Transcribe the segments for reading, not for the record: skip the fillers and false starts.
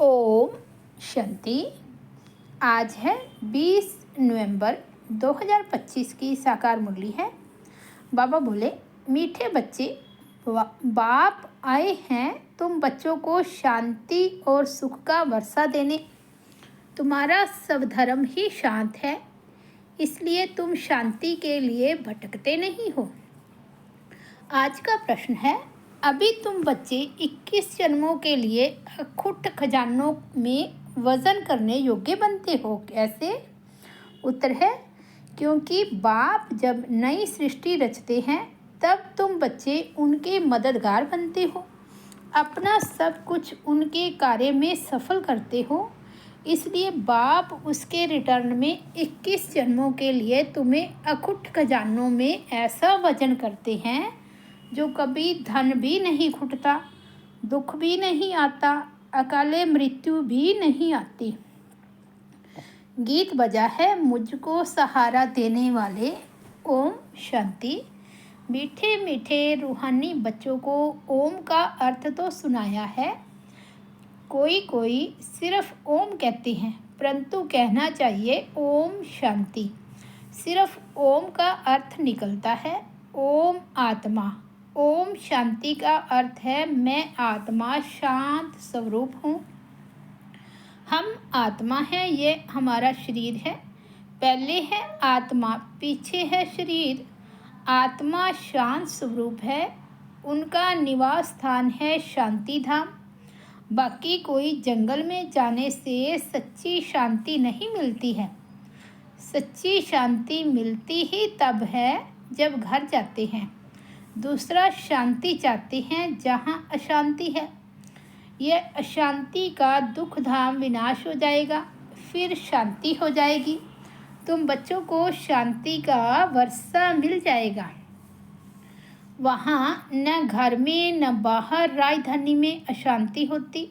ओम शांति। आज है 20 नवंबर 2025 की साकार मुरली है। बाबा बोले, मीठे बच्चे, बाप आए हैं तुम बच्चों को शांति और सुख का वर्षा देने। तुम्हारा सब धर्म ही शांत है, इसलिए तुम शांति के लिए भटकते नहीं हो। आज का प्रश्न है, अभी तुम बच्चे 21 जन्मों के लिए अखुट खजानों में वजन करने योग्य बनते हो। कैसे? उत्तर है, क्योंकि बाप जब नई सृष्टि रचते हैं तब तुम बच्चे उनके मददगार बनते हो, अपना सब कुछ उनके कार्य में सफल करते हो। इसलिए बाप उसके रिटर्न में 21 जन्मों के लिए तुम्हें अखुट खजानों में ऐसा वजन करते हैं जो कभी धन भी नहीं घुटता, दुख भी नहीं आता, अकाले मृत्यु भी नहीं आती। गीत बजा है मुझको सहारा देने वाले। ओम शांति। मीठे मीठे रूहानी बच्चों को ओम का अर्थ तो सुनाया है। कोई कोई सिर्फ ओम कहते हैं, परंतु कहना चाहिए ओम शांति। सिर्फ ओम का अर्थ निकलता है ओम आत्मा। ओम शांति का अर्थ है मैं आत्मा शांत स्वरूप हूँ। हम आत्मा हैं, ये हमारा शरीर है। पहले है आत्मा, पीछे है शरीर। आत्मा शांत स्वरूप है, उनका निवास स्थान है शांति धाम। बाकी कोई जंगल में जाने से सच्ची शांति नहीं मिलती है। सच्ची शांति मिलती ही तब है जब घर जाते हैं। दूसरा शांति चाहते हैं जहाँ अशांति है। यह अशांति का दुख धाम विनाश हो जाएगा, फिर शांति हो जाएगी। तुम बच्चों को शांति का वर्षा मिल जाएगा। वहाँ न घर में न बाहर राजधानी में अशांति होती।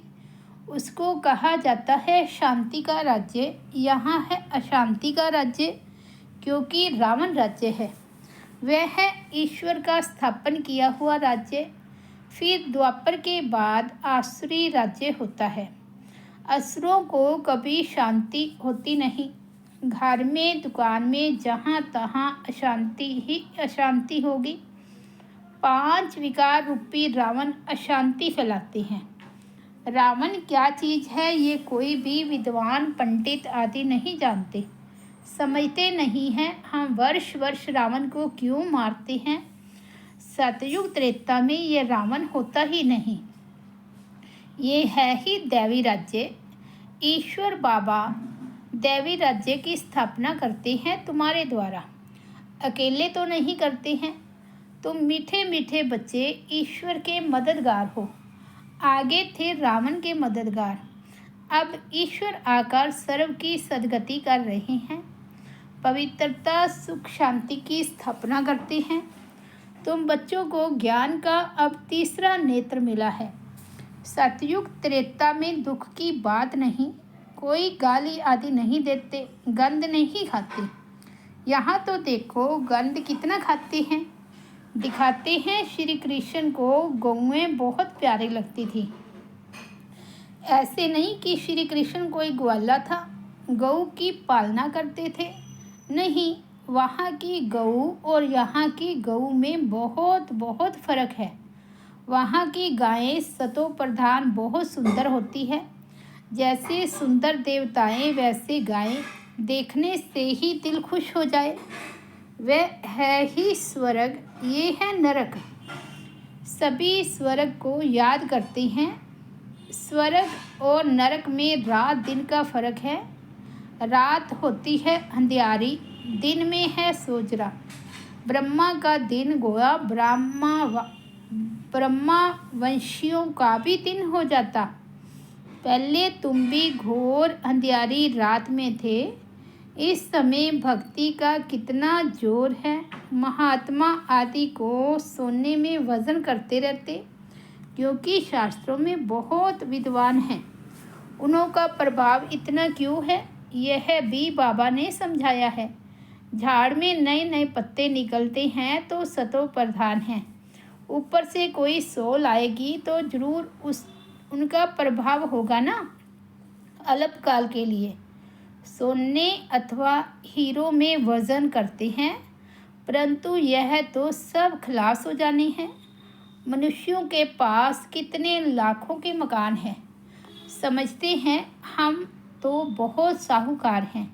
उसको कहा जाता है शांति का राज्य। यहाँ है अशांति का राज्य, क्योंकि रावण राज्य है। वह है ईश्वर का स्थापन किया हुआ राज्य। फिर द्वापर के बाद आसुरी राज्य होता है। असुरों को कभी शांति होती नहीं। घर में, दुकान में, जहाँ तहाँ अशांति ही अशांति होगी। 5 विकार रूपी रावण अशांति फैलाते हैं। रावण क्या चीज़ है ये कोई भी विद्वान पंडित आदि नहीं जानते, समझते नहीं हैं। हम वर्ष वर्ष रावण को क्यों मारते हैं? सतयुग त्रेता में ये रावण होता ही नहीं। ये है ही दैवी राज्य। ईश्वर बाबा दैवी राज्य की स्थापना करते हैं तुम्हारे द्वारा, अकेले तो नहीं करते हैं। तुम मीठे मीठे बच्चे ईश्वर के मददगार हो। आगे थे रावण के मददगार, अब ईश्वर आकर सर्व की सद्गति कर रहे हैं। पवित्रता, सुख, शांति की स्थापना करते हैं। तुम बच्चों को ज्ञान का अब तीसरा नेत्र मिला है। सतयुग त्रेता में दुख की बात नहीं, कोई गाली आदि नहीं देते, गंध नहीं खाते। यहाँ तो देखो गंध कितना खाते हैं। दिखाते हैं श्री कृष्ण को गौएं बहुत प्यारी लगती थी। ऐसे नहीं कि श्री कृष्ण कोई ग्वाला था, गौ की पालना करते थे। नहीं, वहाँ की गऊ और यहाँ की गऊ में बहुत बहुत फर्क है। वहाँ की गायें सतो प्रधान बहुत सुंदर होती है। जैसे सुंदर देवताएं वैसे गायें, देखने से ही दिल खुश हो जाए। वह है ही स्वर्ग, ये है नरक। सभी स्वर्ग को याद करते हैं। स्वर्ग और नरक में रात दिन का फर्क है। रात होती है अंधियारी, दिन में है सोजरा। ब्रह्मा का दिन गोया ब्रह्मा वंशियों का भी दिन हो जाता। पहले तुम भी घोर अंधियारी रात में थे। इस समय भक्ति का कितना जोर है। महात्मा आदि को सोने में वजन करते रहते, क्योंकि शास्त्रों में बहुत विद्वान हैं। उनका प्रभाव इतना क्यों है, यह भी बाबा ने समझाया है। झाड़ में नए नए पत्ते निकलते हैं तो सतो प्रधान हैं। ऊपर से कोई सोल आएगी तो जरूर उनका प्रभाव होगा ना। अल्पकाल के लिए सोने अथवा हीरो में वजन करते हैं, परंतु यह तो सब खलास हो जाने हैं। मनुष्यों के पास कितने लाखों के मकान हैं, समझते हैं हम तो बहुत साहूकार हैं।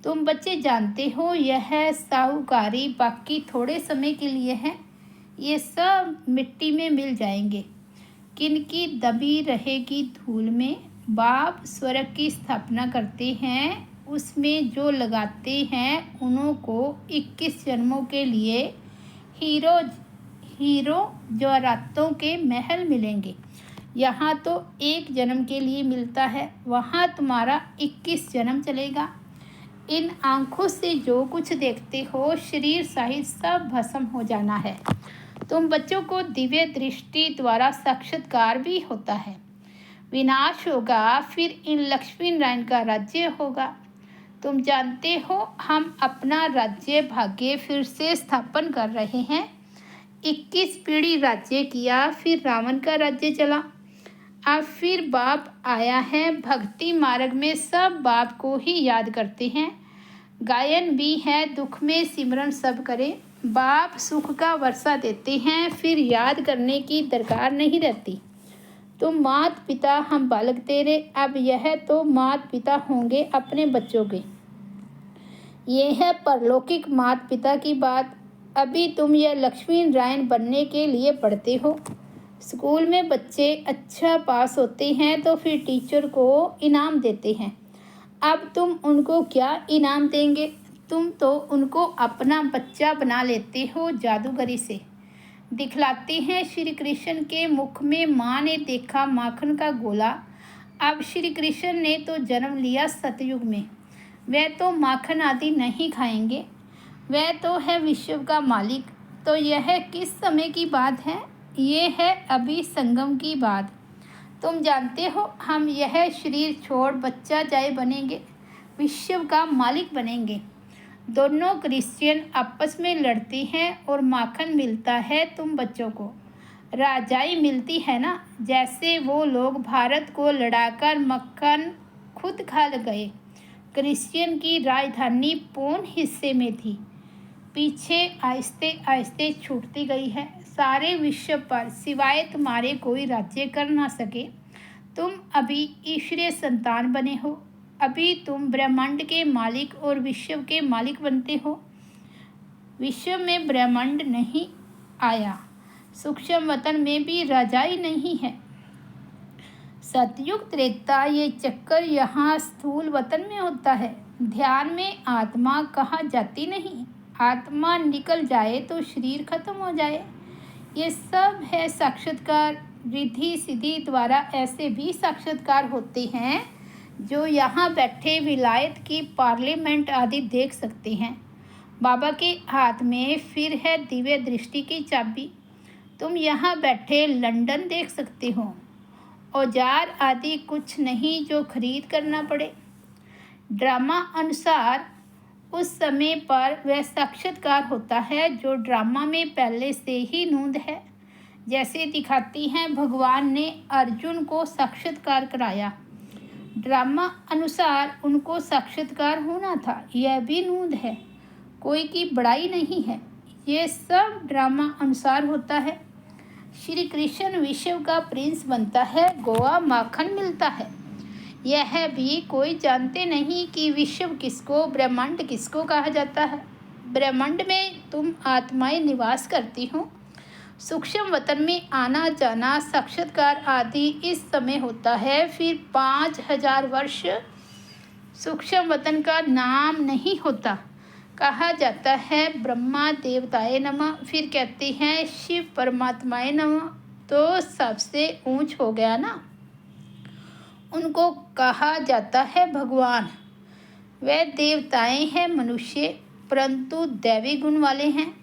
तुम बच्चे जानते हो यह साहूकारी बाकी थोड़े समय के लिए है, ये सब मिट्टी में मिल जाएंगे। किनकी दबी रहेगी धूल में। बाप स्वर्ग की स्थापना करते हैं, उसमें जो लगाते हैं उन्हों को 21 जन्मों के लिए हीरो हीरो जवाहरातों के महल मिलेंगे। यहाँ तो एक जन्म के लिए मिलता है, वहाँ तुम्हारा 21 जन्म चलेगा। इन आँखों से जो कुछ देखते हो शरीर सहित सब भस्म हो जाना है। तुम बच्चों को दिव्य दृष्टि द्वारा साक्षात्कार भी होता है। विनाश होगा, फिर इन लक्ष्मी नारायण का राज्य होगा। तुम जानते हो हम अपना राज्य भाग्य फिर से स्थापन कर रहे हैं। 21 पीढ़ी राज्य किया, फिर रावण का राज्य चला, अब फिर बाप आया है। भक्ति मार्ग में सब बाप को ही याद करते हैं। गायन भी है, दुख में सिमरन सब करे। बाप सुख का वर्षा देते हैं, फिर याद करने की दरकार नहीं रहती। तुम मात पिता हम बालक तेरे, अब यह तो मात पिता होंगे अपने बच्चों के। ये है परलौकिक मात पिता की बात। अभी तुम यह लक्ष्मी नारायण बनने के लिए पढ़ते हो। स्कूल में बच्चे अच्छा पास होते हैं तो फिर टीचर को इनाम देते हैं। अब तुम उनको क्या इनाम देंगे? तुम तो उनको अपना बच्चा बना लेते हो, जादूगरी से दिखलाते हैं। श्री कृष्ण के मुख में माँ ने देखा माखन का गोला। अब श्री कृष्ण ने तो जन्म लिया सतयुग में, वह तो माखन आदि नहीं खाएंगे, वह तो है विश्व का मालिक। तो यह किस समय की बात है? ये है अभी संगम की बात। तुम जानते हो हम यह शरीर छोड़ बच्चा जाए बनेंगे, विश्व का मालिक बनेंगे। दोनों क्रिश्चियन आपस में लड़ते हैं और माखन मिलता है तुम बच्चों को, राजाई मिलती है ना। जैसे वो लोग भारत को लड़ाकर मक्खन खुद खा गए। क्रिश्चियन की राजधानी पूर्ण हिस्से में थी, पीछे आहिस्ते आहिस्ते छूटती गई है। सारे विश्व पर सिवाय तुम्हारे कोई राज्य कर ना सके। तुम अभी ईश्वरीय संतान बने हो, अभी तुम ब्रह्मांड के मालिक और विश्व के मालिक बनते हो। विश्व में ब्रह्मांड नहीं आया, सूक्ष्म वतन में भी राजाई नहीं है। सतयुग त्रेता ये चक्कर यहाँ स्थूल वतन में होता है। ध्यान में आत्मा कहाँ जाती नहीं, आत्मा निकल जाए तो शरीर खत्म हो जाए। ये सब है साक्षात्कार। रिद्धि सिद्धि द्वारा ऐसे भी साक्षात्कार होते हैं जो यहाँ बैठे विलायत की पार्लियामेंट आदि देख सकते हैं। बाबा के हाथ में फिर है दिव्य दृष्टि की चाबी। तुम यहाँ बैठे लंदन देख सकते हो। औजार आदि कुछ नहीं जो खरीद करना पड़े। ड्रामा अनुसार उस समय पर वह साक्षात्कार होता है जो ड्रामा में पहले से ही नूंद है। जैसे दिखाती हैं भगवान ने अर्जुन को साक्षात्कार कराया, ड्रामा अनुसार उनको साक्षात्कार होना था, यह भी नूंद है, कोई की बड़ाई नहीं है। ये सब ड्रामा अनुसार होता है। श्री कृष्ण विश्व का प्रिंस बनता है, गोवा माखन मिलता है। यह भी कोई जानते नहीं कि विश्व किसको, ब्रह्मांड किसको कहा जाता है। ब्रह्मांड में तुम आत्माएं निवास करती हो। सूक्ष्म वतन में आना जाना साक्षात्कार आदि इस समय होता है। फिर 5000 वर्ष सूक्ष्म वतन का नाम नहीं होता, कहा जाता है ब्रह्मा देवताए नमः, फिर कहते हैं शिव परमात्माए नमः। तो सबसे ऊंच हो गया ना, उनको कहा जाता है भगवान। वे देवताएं हैं मनुष्य, परंतु दैवी गुण वाले हैं।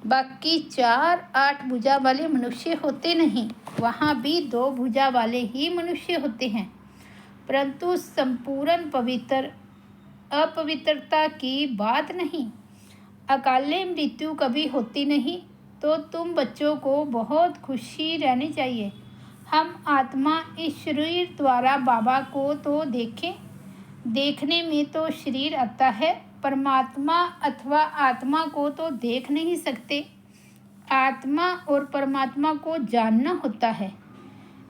बाकी 4-8 भुजा वाले मनुष्य होते नहीं, वहाँ भी 2 भुजा वाले ही मनुष्य होते हैं, परंतु संपूर्ण पवित्र। अपवित्रता की बात नहीं। अकाले मृत्यु कभी होती नहीं। तो तुम बच्चों को बहुत खुशी रहनी चाहिए। हम आत्मा इस शरीर द्वारा बाबा को तो देखें, देखने में तो शरीर आता है, परमात्मा अथवा आत्मा को तो देख नहीं सकते। आत्मा और परमात्मा को जानना होता है,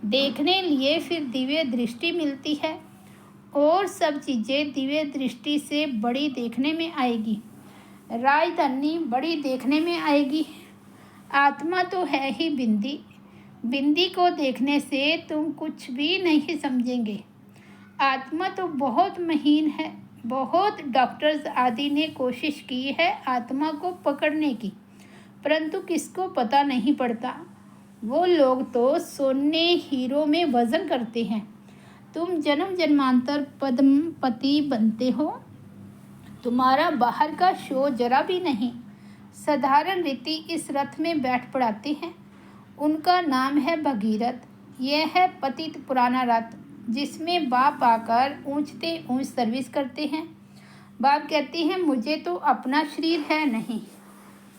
देखने लिए फिर दिव्य दृष्टि मिलती है, और सब चीज़ें दिव्य दृष्टि से बड़ी देखने में आएगी। राजधानी बड़ी देखने में आएगी। आत्मा तो है ही बिंदी, बिंदी को देखने से तुम कुछ भी नहीं समझेंगे। आत्मा तो बहुत महीन है, बहुत डॉक्टर्स आदि ने कोशिश की है आत्मा को पकड़ने की, परंतु किसको पता नहीं पड़ता। वो लोग तो सोने हीरो में वजन करते हैं। तुम जन्म जन्मांतर पद्मपति बनते हो, तुम्हारा बाहर का शो जरा भी नहीं। साधारण रीति इस रथ में बैठ पड़ाते हैं, उनका नाम है भगीरथ। यह है पतित पुराना रथ, जिसमें बाप आकर ऊंचते ऊंच सर्विस करते हैं। बाप कहते हैं मुझे तो अपना शरीर है नहीं,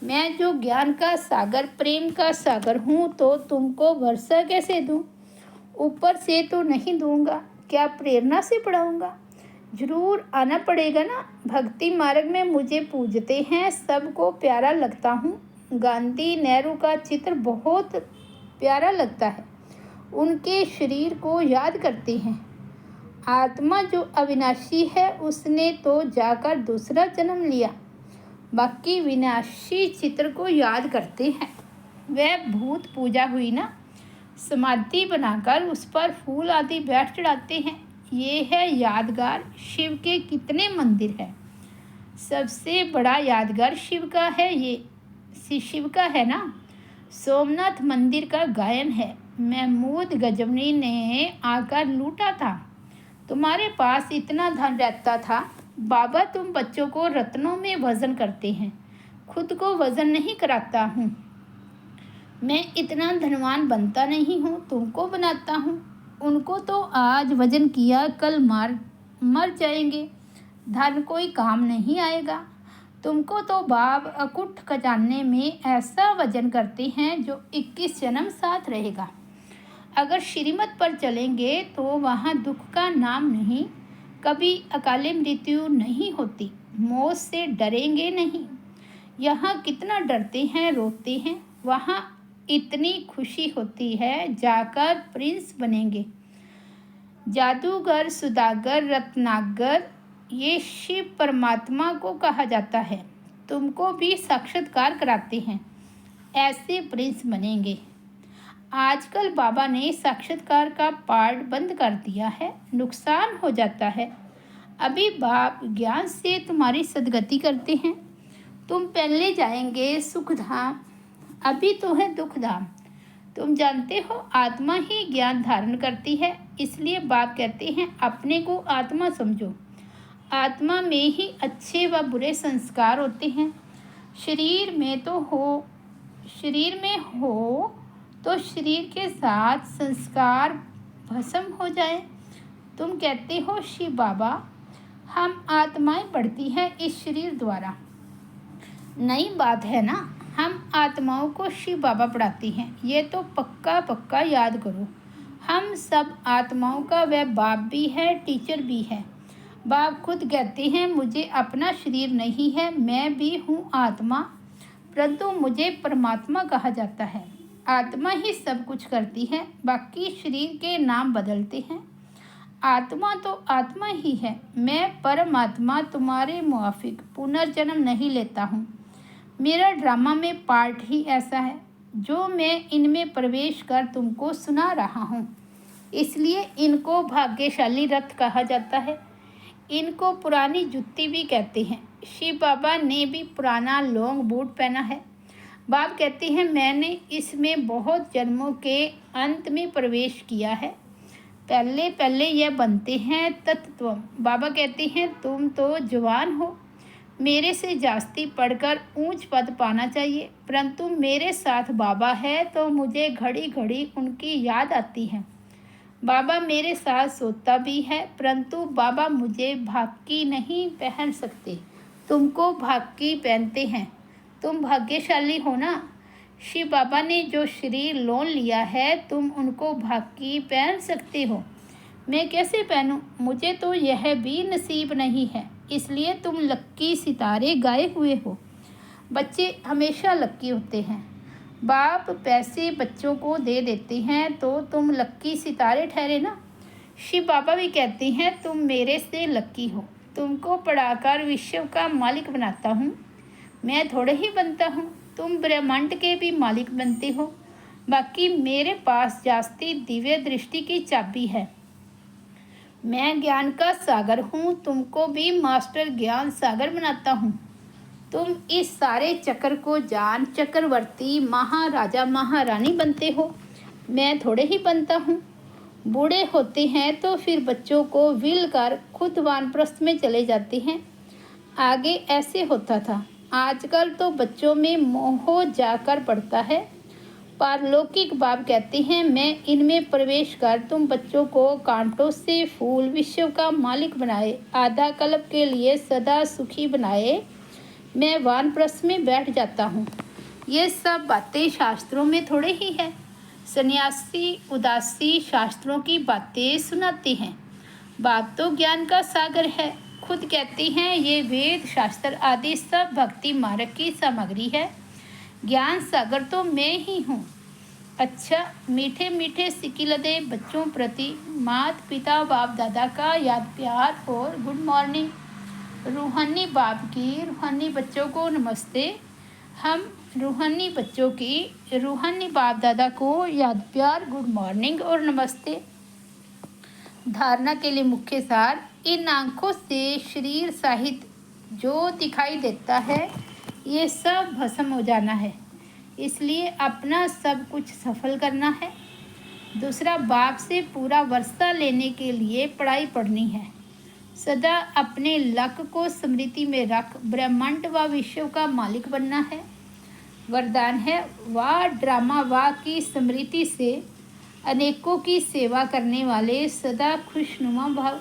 मैं जो ज्ञान का सागर प्रेम का सागर हूँ, तो तुमको वर्षा कैसे दूँ? ऊपर से तो नहीं दूंगा, क्या प्रेरणा से पढ़ाऊँगा? जरूर आना पड़ेगा ना। भक्ति मार्ग में मुझे पूजते हैं, सबको प्यारा लगता हूँ। गांधी नेहरू का चित्र बहुत प्यारा लगता है, उनके शरीर को याद करते हैं। आत्मा जो अविनाशी है, उसने तो जाकर दूसरा जन्म लिया, बाकी विनाशी चित्र को याद करते हैं। वह भूत पूजा हुई ना, समाधि बनाकर उस पर फूल आदि बैठ चढ़ाते हैं। ये है यादगार। शिव के कितने मंदिर हैं, सबसे बड़ा यादगार शिव का है। ये शिव का है ना। सोमनाथ मंदिर का गायन है, महमूद गजनवी ने आकर लूटा था। तुम्हारे पास इतना धन रहता था। बाबा तुम बच्चों को रत्नों में वजन करते हैं, खुद को वजन नहीं कराता हूँ। मैं इतना धनवान बनता नहीं हूँ, तुमको बनाता हूँ। उनको तो आज वजन किया, कल मर जाएंगे, धन कोई काम नहीं आएगा। तुमको तो बाप अकुट खजाने में ऐसा वजन करते हैं जो 21 जन्म साथ रहेगा। अगर श्रीमत पर चलेंगे तो वहाँ दुख का नाम नहीं, कभी अकाले मृत्यु नहीं होती, मौत से डरेंगे नहीं। यहाँ कितना डरते हैं, रोते हैं, वहाँ इतनी खुशी होती है, जाकर प्रिंस बनेंगे। जादूगर, सुदागर, रत्नागर, ये शिव परमात्मा को कहा जाता है। तुमको भी साक्षात्कार कराते हैं, ऐसे प्रिंस बनेंगे। आजकल बाबा ने साक्षात्कार का पार्ट बंद कर दिया है, नुकसान हो जाता है। अभी बाप ज्ञान से तुम्हारी सदगति करते हैं। तुम पहले जाएंगे सुखधाम, अभी तो है दुखधाम। तुम जानते हो आत्मा ही ज्ञान धारण करती है, इसलिए बाप कहते हैं अपने को आत्मा समझो। आत्मा में ही अच्छे व बुरे संस्कार होते हैं। शरीर में हो तो शरीर के साथ संस्कार भस्म हो जाए। तुम कहते हो शिव बाबा हम आत्माएं बढ़ती हैं इस शरीर द्वारा। नई बात है ना, हम आत्माओं को शिव बाबा पढ़ाते हैं, ये तो पक्का याद करो। हम सब आत्माओं का वह बाप भी है, टीचर भी है। बाप खुद कहते हैं मुझे अपना शरीर नहीं है, मैं भी हूँ आत्मा, परंतु मुझे परमात्मा कहा जाता है। आत्मा ही सब कुछ करती है, बाकी शरीर के नाम बदलते हैं। आत्मा तो आत्मा ही है। मैं परमात्मा तुम्हारे मुआफिक पुनर्जन्म नहीं लेता हूँ। मेरा ड्रामा में पार्ट ही ऐसा है जो मैं इनमें प्रवेश कर तुमको सुना रहा हूँ। इसलिए इनको भाग्यशाली रथ कहा जाता है। इनको पुरानी जुत्ती भी कहते हैं। शिव बाबा ने भी पुराना लॉन्ग बूट पहना है। बाप कहते हैं मैंने इसमें बहुत जन्मों के अंत में प्रवेश किया है। पहले यह बनते हैं तत्व। बाबा कहते हैं तुम तो जवान हो, मेरे से जास्ती पढ़कर ऊंच पद पाना चाहिए, परंतु मेरे साथ बाबा है तो मुझे घड़ी घड़ी उनकी याद आती है। बाबा मेरे साथ सोता भी है, परंतु बाबा मुझे भाकी नहीं पहन सकते, तुमको भाकी पहनते हैं। तुम भाग्यशाली हो ना, शिव बाबा ने जो शरीर लोन लिया है तुम उनको बाकी पहन सकते हो। मैं कैसे पहनूं? मुझे तो यह भी नसीब नहीं है, इसलिए तुम लक्की सितारे गाए हुए हो। बच्चे हमेशा लक्की होते हैं। बाप पैसे बच्चों को दे देते हैं तो तुम लक्की सितारे ठहरे ना। शिव बाबा भी कहते हैं तुम मेरे से लक्की हो। तुमको पढ़ाकर विश्व का मालिक बनाता हूँ। मैं थोड़े ही बनता हूँ, तुम ब्रह्मांड के भी मालिक बनते हो। बाकी मेरे पास जास्ती दिव्य दृष्टि की चाबी है। मैं ज्ञान का सागर हूँ, तुमको भी मास्टर ज्ञान सागर बनाता हूँ। तुम इस सारे चक्र को जान चक्रवर्ती महाराजा महारानी बनते हो। मैं थोड़े ही बनता हूँ। बूढ़े होते हैं तो फिर बच्चों को विल कर खुद वानप्रस्थ में चले जाते हैं। आगे ऐसे होता था। आजकल तो बच्चों में मोह जाकर पड़ता है। पारलौकिक बाप कहते हैं मैं इनमें प्रवेश कर तुम बच्चों को कांटों से फूल विश्व का मालिक बनाए, आधा कल्प के लिए सदा सुखी बनाए। मैं वानप्रस्थ में बैठ जाता हूँ। ये सब बातें शास्त्रों में थोड़े ही है। सन्यासी उदासी शास्त्रों की बातें सुनाते हैं। बाप तो ज्ञान का सागर है। खुद कहते हैं ये वेद शास्त्र आदि सब भक्ति मार्ग की सामग्री है। ज्ञान सागर तो मैं ही हूँ। अच्छा, मीठे मीठे सिकिलदे बच्चों प्रति माता पिता बाप दादा का याद प्यार और गुड मॉर्निंग। रूहानी बाप की रूहानी बच्चों को नमस्ते। हम रूहानी बच्चों की रूहानी बाप दादा को याद प्यार गुड मॉर्निंग और नमस्ते। धारणा के लिए मुख्य सार। इन आँखों से शरीर सहित जो दिखाई देता है ये सब भस्म हो जाना है, इसलिए अपना सब कुछ सफल करना है। दूसरा, बाप से पूरा वर्षा लेने के लिए पढ़ाई पढ़नी है। सदा अपने लक को स्मृति में रख ब्रह्मांड व विश्व का मालिक बनना है। वरदान है वाह ड्रामा वाह की स्मृति से अनेकों की सेवा करने वाले सदा खुशनुमा भाव।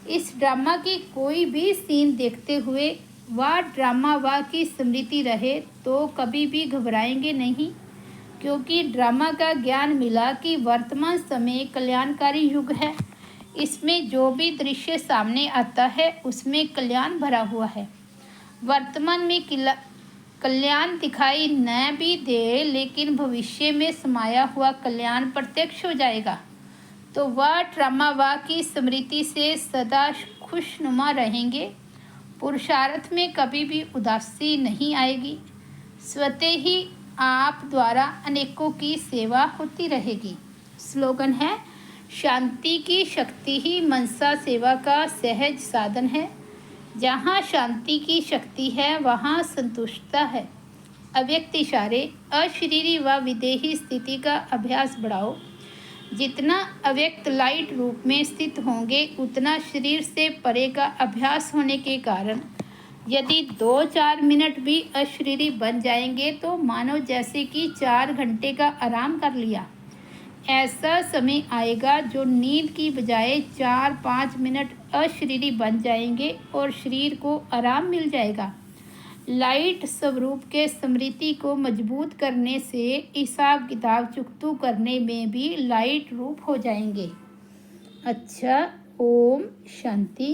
इस ड्रामा की कोई भी सीन देखते हुए वाह ड्रामा वाह की स्मृति रहे तो कभी भी घबराएंगे नहीं, क्योंकि ड्रामा का ज्ञान मिला कि वर्तमान समय कल्याणकारी युग है। इसमें जो भी दृश्य सामने आता है उसमें कल्याण भरा हुआ है। वर्तमान में कल्याण दिखाई न भी दे, लेकिन भविष्य में समाया हुआ कल्याण प्रत्यक्ष हो जाएगा। तो वह ड्रामा वाह की स्मृति से सदा खुशनुमा रहेंगे। पुरुषार्थ में कभी भी उदासी नहीं आएगी। स्वतः ही आप द्वारा अनेकों की सेवा होती रहेगी। स्लोगन है शांति की शक्ति ही मनसा सेवा का सहज साधन है। जहाँ शांति की शक्ति है वहाँ संतुष्टता है। अव्यक्त इशारे। अशरीरी व विदेही स्थिति का अभ्यास बढ़ाओ। जितना अव्यक्त लाइट रूप में स्थित होंगे उतना शरीर से परे का अभ्यास होने के कारण यदि 2-4 मिनट भी अशरीरी बन जाएंगे तो मानो जैसे कि 4 घंटे का आराम कर लिया। ऐसा समय आएगा जो नींद की बजाय 4-5 मिनट अशरीरी बन जाएंगे और शरीर को आराम मिल जाएगा। लाइट स्वरूप के स्मृति को मजबूत करने से हिसाब किताब चुकतू करने में भी लाइट रूप हो जाएंगे। अच्छा, ओम शांति।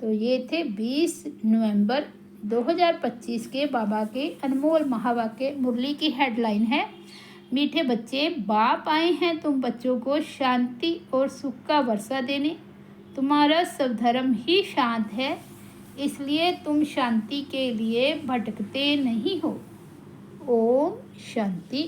तो ये थे 20 नवंबर 2025 के बाबा के अनमोल महावाक्य। मुरली की हेडलाइन है मीठे बच्चे, बाप आए हैं तुम बच्चों को शांति और सुख का वर्षा देने। तुम्हारा सब धर्म ही शांत है, इसलिए तुम शांति के लिए भटकते नहीं हो। ओम शांति।